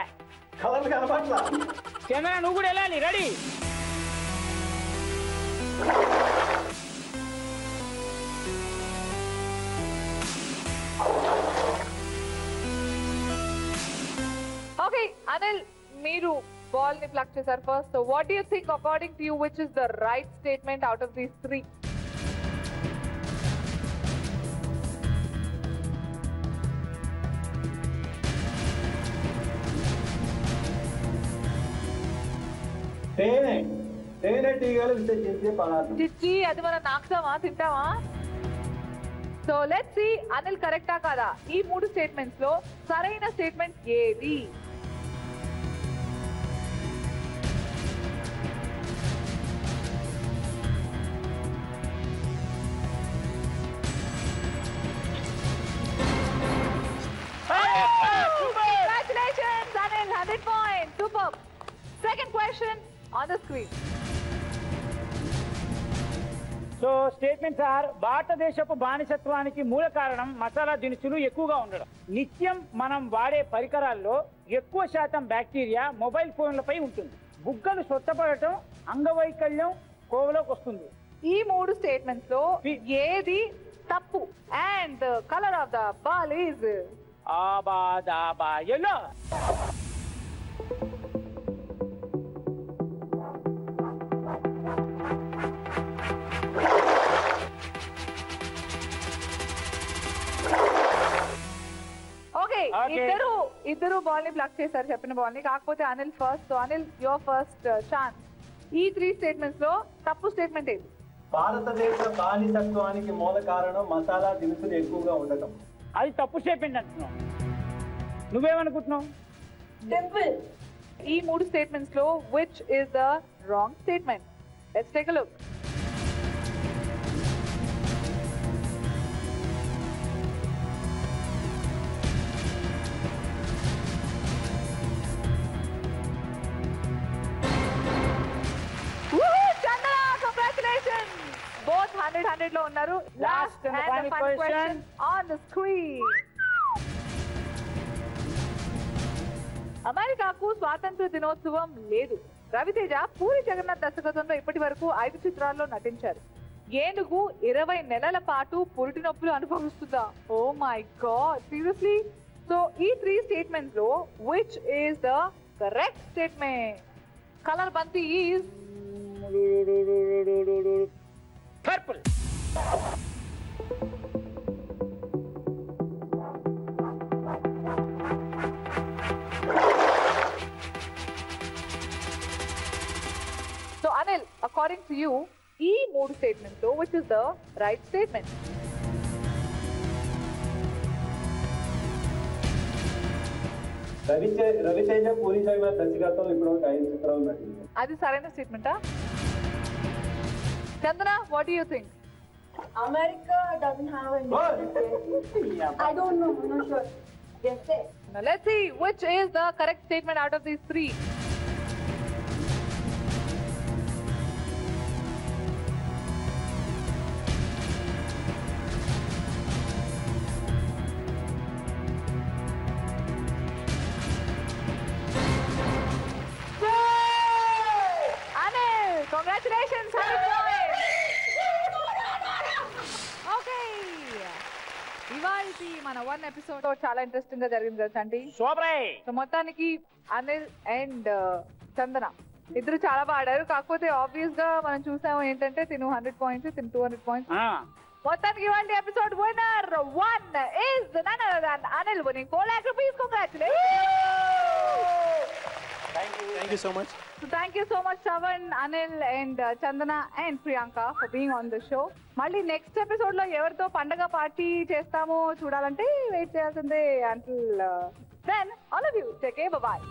చంద్ర నువ్వు కూడా వెళ్ళాలి. రెడీ? ఓకే అనిల్, మీరు బాల్ ని ప్లక్ చేశారు first. So what do you think according to you which is the right statement out of these 3? తేనెటీగలు విసర్జించే పదార్థం. చిచ్చి, అది మనం నాకుతామా, తింటామా? సో లెట్స్ సీ అనిల్ కరెక్టా కాదా. ఈ 3 స్టేట్మెంట్స్ లో సరైన స్టేట్మెంట్ ఏది? Congratulations Anil, 100 points. Superb. Second question on the screen. So statements are భారతదేశపు బానిసత్వానికి మూల కారణం మసాలా దినుసులు ఎక్కువగా ఉండడం. నిత్యం మనం వాడే పరికరాల్లో ఎక్కువ శాతం బ్యాక్టీరియా మొబైల్ ఫోన్లపై ఉంటుంది. బుగ్గలు సొట్టపడటం అంగవైకల్యం కోవలోకి వస్తుంది. ఈ 3 స్టేట్మెంట్స్ లో ఏది తప్పు? And the colour of the ball is ఆబాదాబా ఎల్లో. ఓకే, ఇద్దరు బాల్ ని బ్లాక్ చేశారు చెప్పిన బాల్ ని. కాకపోతే Anil first. So Anil, your first chance. ఈ 3 స్టేట్మెంట్స్ లో తప్పు స్టేట్మెంట్ ఏది? భారతదేశ బానిసత్వానికి మూల కారణం మసాలా దినుసులు ఎక్కువగా ఉండటం. అది తప్పు స్టేట్మెంట్ అంటున్నావు. నువ్వేమనుకుంటున్నావు? డింపుల్. ఈ 3 స్టేట్మెంట్స్ లో which is the wrong statement? Let's take a look. Chandana, the final question on the screen. అమెరికాకు స్వాతంత్ర దినోత్సవం లేదు. రవితేజ పూరి జగన్నాథ్ దర్శకత్వంలో ఇప్పటి వరకు 5 చిత్రాల్లో నటించారు. ఏనుగు 20 నెలల పాటు పురిటి నొప్పులు అనుభవిస్తుందా? Oh my God, seriously? So ఈ 3 స్టేట్మెంట్స్ లో which is the correct statement? Colour బంతి is purple. So Anil, according to you, ఈ 3 స్టేట్మెంట్స్ లో which is the right statement? Raviteja puri Jagannadh దర్శకత్వంలో ఇప్పుడు 5 చిత్రాలు నటించారు. అది సరైన స్టేట్మెంటా? చందన, what do you think? America doesn't have a name. I don't know. I'm not sure. Just say. Now let's see which is the correct statement out of these 3. Anil, congratulations, 100 points. Okay. ఇవాల్టి మన 1 episode చాలా interesting గా జరిగింది కదా చంటి. సూపరే. So మొత్తానికి Anil and చందన ఇద్దరు చాలా బాడారు. కాకపోతే ఆబ్వియస్ గా మనం చూసాము ఏంటంటే తిను 100 పాయింట్స్, తిను 200 పాయింట్స్. మొత్తానికి ఇవాల్టి episode winner 1 is none other than Anil, winning 4 lakh rupees. Congratulations. Thank you so much. So thank you so much, Shravan, Anil, and Chandana and Priyanka for being on the show. మళ్ళీ next episode లో ఎవరితో పండగ party చేస్తామో చూడాలంటే wait చేయాల్సిందే. Until then, all of you, take care, bye-bye.